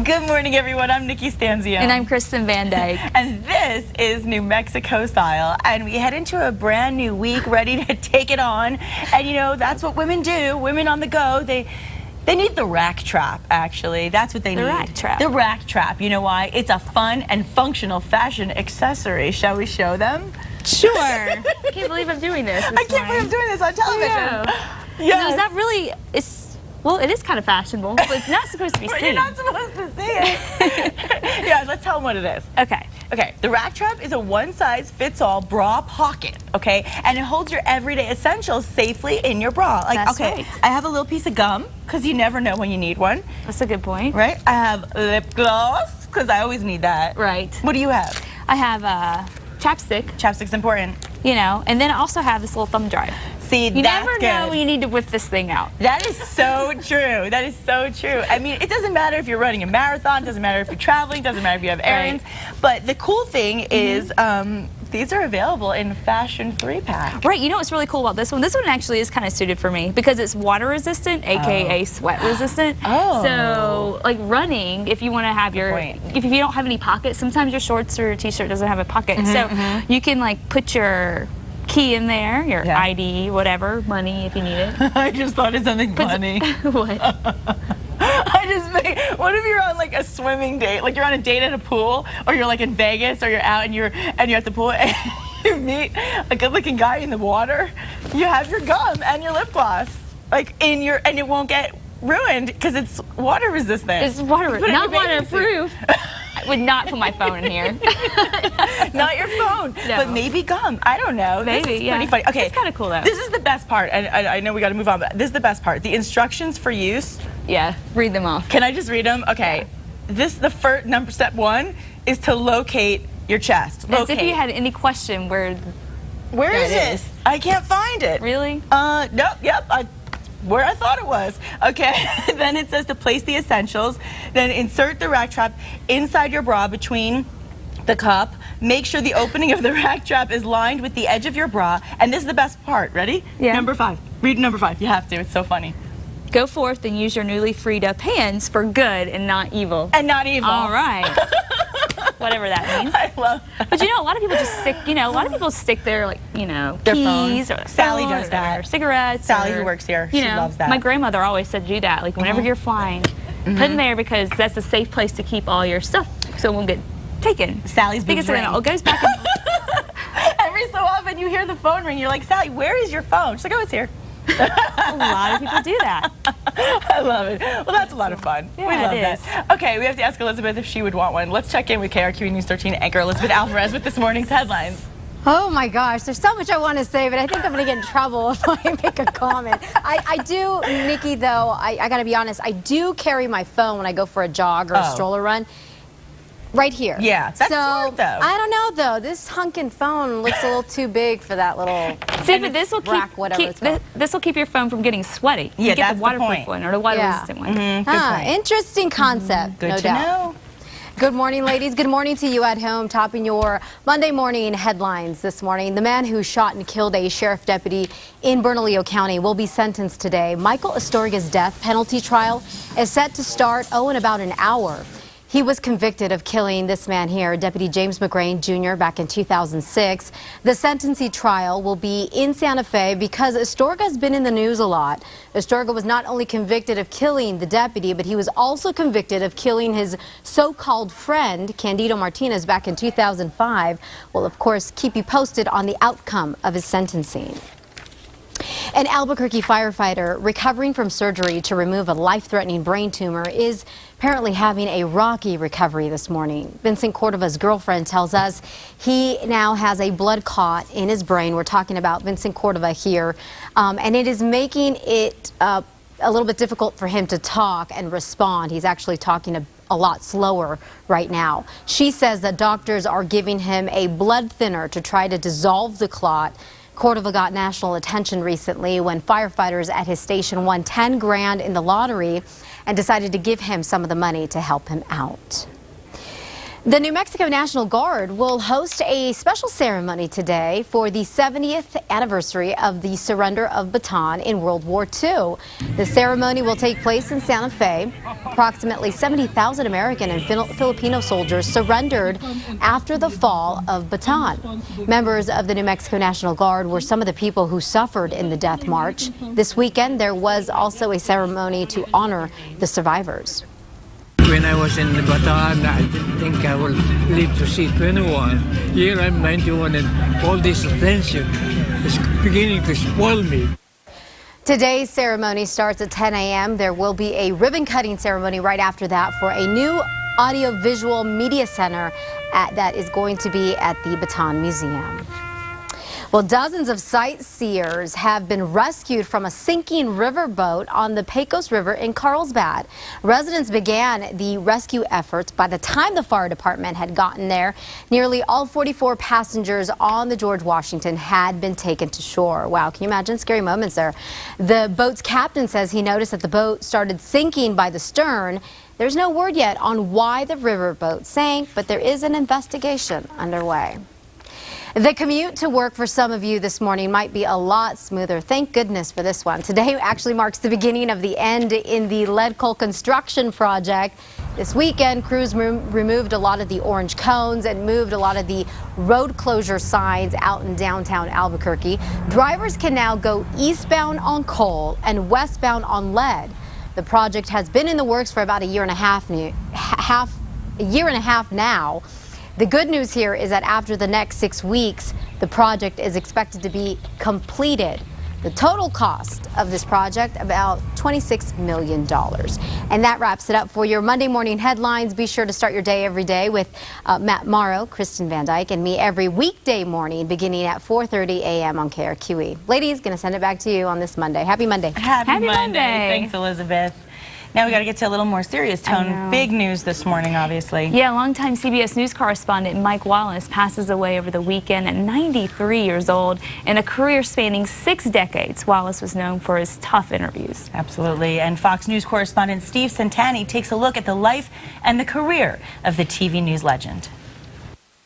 Good morning, everyone. I'm Nikki Stanzio. And I'm Kristen Van Dyke. And this is New Mexico style. And we head into a brand new week ready to take it on. And you know, that's what women do. Women on the go. They need the Racktrap, actually. That's what they need. The Racktrap. The Racktrap. You know why? It's a fun and functional fashion accessory. Shall we show them? Sure. I can't believe I'm doing this. I can't believe I'm doing this on television. Yes. No, is that really... Well, it is kind of fashionable, but it's not supposed to be seen. You're not supposed to see it. Yeah, let's tell them what it is. Okay. Okay, the Racktrap is a one-size-fits-all bra pocket, okay? And it holds your everyday essentials safely in your bra. Like, That's okay, right. I have a little piece of gum, because you never know when you need one. That's a good point. Right? I have lip gloss, because I always need that. Right. What do you have? I have chapstick. Chapstick's important. You know, and then I also have this little thumb drive. See, you that's never know when you need to whip this thing out. That is so true. That is so true. I mean, it doesn't matter if you're running a marathon, doesn't matter if you're traveling, doesn't matter if you have errands. Right. But the cool thing is these are available in fashion 3-pack. Right. You know what's really cool about this one? This one actually is kind of suited for me because it's water resistant, aka sweat resistant. Oh. So, like running, if you want to have if you don't have any pockets, sometimes your shorts or your t-shirt doesn't have a pocket. So you can like put your key in there, your ID, whatever, money if you need it. I just thought of something funny. What? What if you're on like a swimming date, like you're on a date at a pool, or you're like in Vegas, or you're out and you're at the pool and you meet a good-looking guy in the water, you have your gum and your lip gloss, like and it won't get ruined because it's water resistant. It's not waterproof. I would not put my phone in here. Not your phone, but maybe gum. I don't know. Maybe, pretty funny. Okay, it's kind of cool though. This is the best part, and I know we got to move on, but this is the best part. The instructions for use. Yeah, read them off. Can I just read them? Okay. Yeah. Step 1 is to locate your chest. As if you had any question where is it? I can't find it. Really? Nope. Yep. Where I thought it was. Okay, then it says to place the essentials, then insert the Racktrap inside your bra between the cup. Make sure the opening of the Racktrap is lined with the edge of your bra, and this is the best part. Ready? Yeah. Number 5. Read number 5. You have to. It's so funny. Go forth and use your newly freed up hands for good and not evil. And not evil. All right. Whatever that means. I love that. But you know, a lot of people just stick, their, like, their keys phone. or Sally does that. Or cigarettes. Sally, who works here, she loves that. My grandmother always said do that. Like, whenever you're flying, put in there because that's a safe place to keep all your stuff so it won't get taken. Sally's big brain. It goes back in. Every so often you hear the phone ring, you're like, Sally, where is your phone? She's like, oh, it's here. A lot of people do that. I love it. Well, that's a lot of fun. Yeah, we love it is. that. Okay, we have to ask Elizabeth if she would want one. Let's check in with KRQE News 13 anchor Elizabeth Alvarez with this morning's headlines. Oh my gosh, there's so much I want to say, but I think I'm going to get in trouble if I make a comment. I do, Nikki, though, I got to be honest, I do carry my phone when I go for a jog or a stroller run. Right here. Yeah, that's smart, though. I don't know, though. This hunkin' phone looks a little too big for that little. See, but this will keep your phone from getting sweaty. Yeah, you get the waterproof one or the water-resistant one. Interesting concept. Good to know. Good morning, ladies. Good morning to you at home. Topping your Monday morning headlines this morning. The man who shot and killed a sheriff deputy in Bernalillo County will be sentenced today. Michael Astorga's death penalty trial is set to start, in about an hour. He was convicted of killing this man here, Deputy James McGrain Jr., back in 2006. The sentencing trial will be in Santa Fe because Astorga's been in the news a lot. Astorga was not only convicted of killing the deputy, but he was also convicted of killing his so-called friend, Candido Martinez, back in 2005. We'll, of course, keep you posted on the outcome of his sentencing. An Albuquerque firefighter recovering from surgery to remove a life-threatening brain tumor is apparently having a rocky recovery this morning. Vincent Cordova's girlfriend tells us he now has a blood clot in his brain. We're talking about Vincent Cordova here, and it is making it a little bit difficult for him to talk and respond. He's actually talking a lot slower right now. She says that doctors are giving him a blood thinner to try to dissolve the clot. Cordova got national attention recently when firefighters at his station won 10 grand in the lottery and decided to give him some of the money to help him out. The New Mexico National Guard will host a special ceremony today for the 70th anniversary of the surrender of Bataan in World War II. The ceremony will take place in Santa Fe. Approximately 70,000 American and Filipino soldiers surrendered after the fall of Bataan. Members of the New Mexico National Guard were some of the people who suffered in the death march. This weekend, there was also a ceremony to honor the survivors. When I was in Bataan, I didn't think I would live to see 21. Here I'm 91 and all this attention is beginning to spoil me. Today's ceremony starts at 10 a.m. There will be a ribbon cutting ceremony right after that for a new audiovisual media center that is going to be at the Bataan Museum. Well, dozens of sightseers have been rescued from a sinking riverboat on the Pecos River in Carlsbad. Residents began the rescue efforts. By the time the fire department had gotten there, nearly all 44 passengers on the George Washington had been taken to shore. Wow, can you imagine? Scary moments there. The boat's captain says he noticed that the boat started sinking by the stern. There's no word yet on why the riverboat sank, but there is an investigation underway. The commute to work for some of you this morning might be a lot smoother. Thank goodness for this one. Today actually marks the beginning of the end in the lead coal construction project. This weekend, crews removed a lot of the orange cones and moved a lot of the road closure signs out in downtown Albuquerque. Drivers can now go eastbound on coal and westbound on lead. The project has been in the works for about a year and a half now. The good news here is that after the next 6 weeks, the project is expected to be completed. The total cost of this project, about $26 million. And that wraps it up for your Monday morning headlines. Be sure to start your day every day with Matt Morrow, Kristen Van Dyke, and me every weekday morning beginning at 4:30 a.m. on KRQE. Ladies, going to send it back to you on this Monday. Happy Monday. Happy Monday. Thanks, Elizabeth. Now we got to get to a little more serious tone. Big news this morning, obviously. Yeah, longtime CBS News correspondent Mike Wallace passes away over the weekend at 93 years old. In a career spanning 6 decades, Wallace was known for his tough interviews. Absolutely. And Fox News correspondent Steve Santani takes a look at the life and the career of the TV news legend.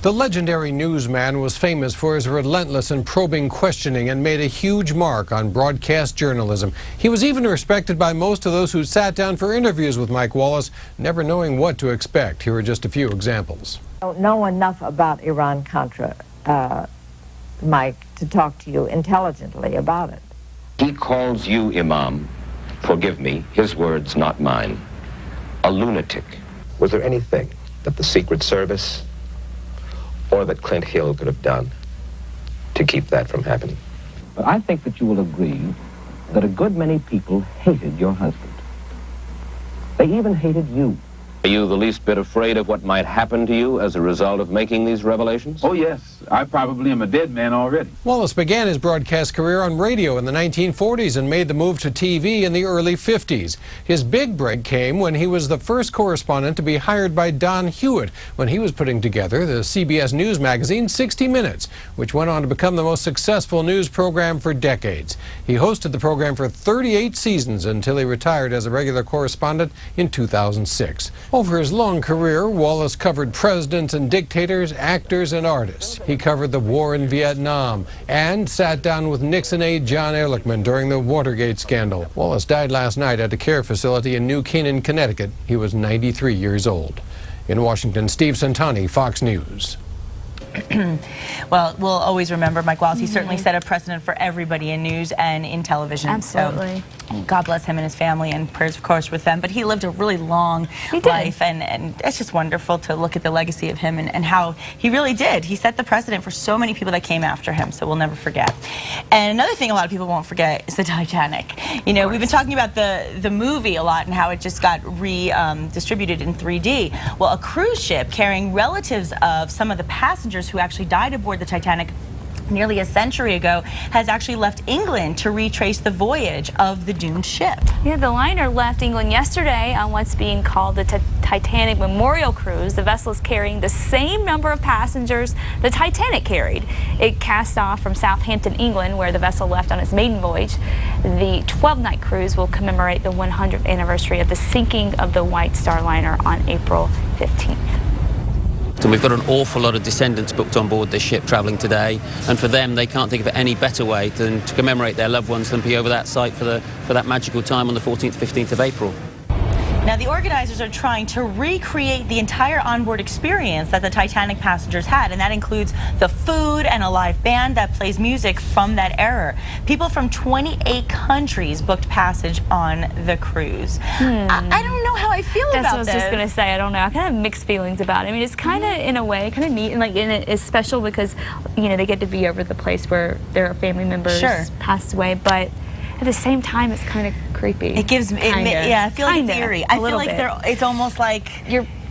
The legendary newsman was famous for his relentless and probing questioning and made a huge mark on broadcast journalism. He was even respected by most of those who sat down for interviews with Mike Wallace, never knowing what to expect. Here are just a few examples. I don't know enough about Iran-Contra, Mike, to talk to you intelligently about it. He calls you, Imam, forgive me, his words, not mine, a lunatic. Was there anything that the Secret Service or that Clint Hill could have done to keep that from happening? But I think that you will agree that a good many people hated your husband. They even hated you. Are you the least bit afraid of what might happen to you as a result of making these revelations? Oh, yes. I probably am a dead man already. Wallace began his broadcast career on radio in the 1940s and made the move to TV in the early 50s. His big break came when he was the first correspondent to be hired by Don Hewitt when he was putting together the CBS News magazine 60 Minutes, which went on to become the most successful news program for decades. He hosted the program for 38 seasons until he retired as a regular correspondent in 2006. Over his long career, Wallace covered presidents and dictators, actors and artists. He covered the war in Vietnam and sat down with Nixon aide John Ehrlichman during the Watergate scandal. Wallace died last night at a care facility in New Canaan, Connecticut. He was 93 years old. In Washington, Steve Santani, Fox News. Well, we'll always remember Mike Wallace. He certainly set a precedent for everybody in news and in television. Absolutely. So God bless him and his family, and prayers, of course, with them. But he lived a really long life, and it's just wonderful to look at the legacy of him and how he really did. He set the precedent for so many people that came after him, so we'll never forget. And another thing a lot of people won't forget is the Titanic. You know, we've been talking about the movie a lot and how it just got redistributed in 3D. Well, a cruise ship carrying relatives of some of the passengers who actually died aboard the Titanic nearly a century ago has actually left England to retrace the voyage of the doomed ship. Yeah, the liner left England yesterday on what's being called the Titanic Memorial Cruise. The vessel is carrying the same number of passengers the Titanic carried. It cast off from Southampton, England, where the vessel left on its maiden voyage. The 12-night cruise will commemorate the 100th anniversary of the sinking of the White Star liner on April 15th. And we've got an awful lot of descendants booked on board this ship travelling today, and for them, they can't think of any better way than to commemorate their loved ones than be over that site for that magical time on the 14th, 15th of April. Now, the organizers are trying to recreate the entire onboard experience that the Titanic passengers had, and that includes the food and a live band that plays music from that era. People from 28 countries booked passage on the cruise. I don't know how I feel about this. That's what I was just going to say. I don't know. I kind of have mixed feelings about it. I mean, it's kind of, in a way, kind of neat, and it's special because, you know, they get to be over the place where their family members passed away, but at the same time, it's kind of creepy. It gives me, yeah, I feel like it's eerie. I feel like it's almost like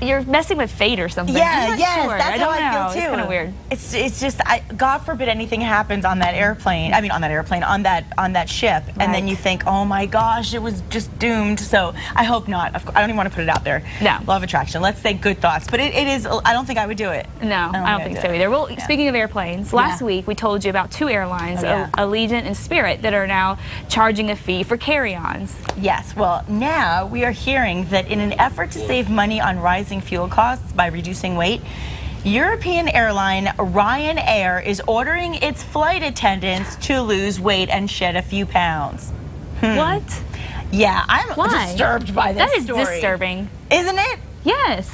you're messing with fate or something. Yeah, yes, sure. That's how I feel too. It's kind of weird. It's just, God forbid anything happens on that airplane. I mean, on that ship, and then you think, oh my gosh, it was just doomed. So I hope not. I don't even want to put it out there. No. Law of attraction. Let's say good thoughts, but it is. I don't think I would do it. No, I don't think so either. Well, speaking of airplanes, last week we told you about 2 airlines, Allegiant and Spirit, that are now charging a fee for carry-ons. Yes. Well, now we are hearing that in an effort to save money on rising fuel costs by reducing weight, European airline Ryanair is ordering its flight attendants to lose weight and shed a few pounds. What? Yeah, I'm disturbed by this That is story. disturbing. Isn't it? Yes.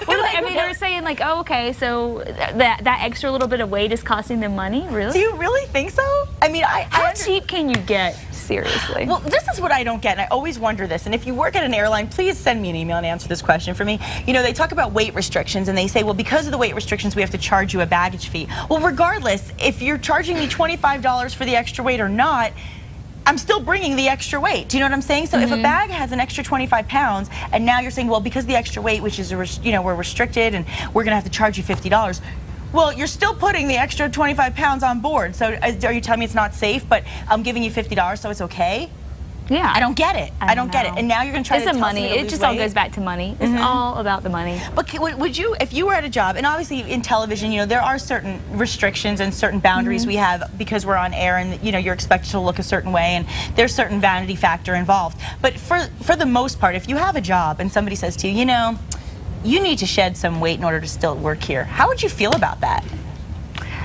Well, I mean, they're saying like, oh, okay, so that extra little bit of weight is costing them money? Really? Do you really think so? I mean, how cheap can you get? Seriously. Well, this is what I don't get, and I always wonder this, and if you work at an airline, please send me an email and answer this question for me. You know, they talk about weight restrictions, and they say, well, because of the weight restrictions, we have to charge you a baggage fee. Well, regardless, if you're charging me $25 for the extra weight or not, I'm still bringing the extra weight. Do you know what I'm saying? So if a bag has an extra 25 pounds, and now you're saying, well, because of the extra weight, which is, we're restricted, and we're going to have to charge you $50, well, you're still putting the extra 25 pounds on board. So are you telling me it's not safe, but I'm giving you $50, so it's okay? Yeah. I don't get it. I don't get it. And now you're going to try to tell money. me to It just lose all weight? goes back to money. It's all about the money. But would you, if you were at a job, and obviously in television, you know, there are certain restrictions and certain boundaries we have because we're on air, and you know, you're expected to look a certain way, and there's certain vanity factor involved. But for the most part, if you have a job and somebody says to you, you know, you need to shed some weight in order to still work here, how would you feel about that?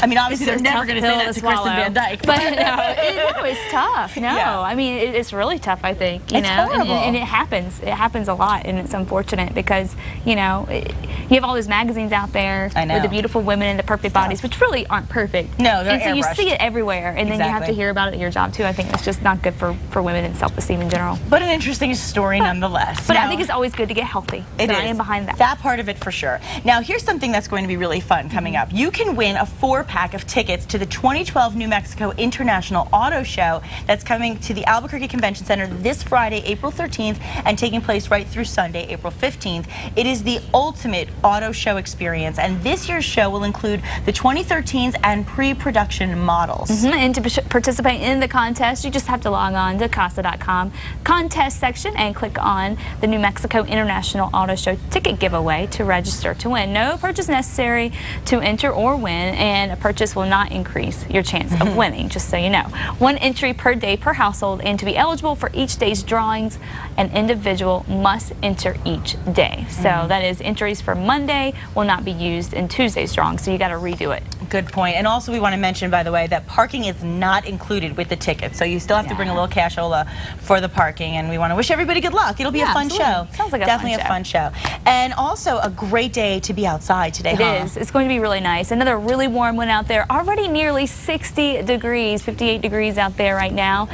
I mean, obviously they're never going to say that to Kristen Van Dyke. But no, it's tough. No, I mean, it's really tough, I think. You know, horrible. And it happens. It happens a lot, and it's unfortunate because, you know, you have all those magazines out there with the beautiful women and the perfect bodies, which really aren't perfect. No, they're And so you airbrushed. see it everywhere, and then you have to hear about it at your job, too. I think it's just not good for women and self-esteem in general. But an interesting story nonetheless. But I think it's always good to get healthy. It is. I am behind that. That part of it for sure. Now, here's something that's going to be really fun coming up. You can win a 4-pack of tickets to the 2012 New Mexico International Auto Show that's coming to the Albuquerque Convention Center this Friday, April 13th, and taking place right through Sunday, April 15th. It is the ultimate auto show experience, and this year's show will include the 2013s and pre-production models. And to participate in the contest, you just have to log on to casa.com contest section and click on the New Mexico International Auto Show ticket giveaway to register to win. No purchase necessary to enter or win, and a purchase will not increase your chance of winning, just so you know. 1 entry per day per household, and to be eligible for each day's drawings, an individual must enter each day. So that is, entries for Monday will not be used in Tuesday's drawing, so you got to redo it. Good point. And also we want to mention, by the way, that parking is not included with the ticket, so you still have to bring a little cashola for the parking, and we want to wish everybody good luck. It'll be a fun show. Sounds like definitely a fun show. And also a great day to be outside today. It is. It's going to be really nice. Another really warm one out there. Already nearly 60 degrees, 58 degrees out there right now.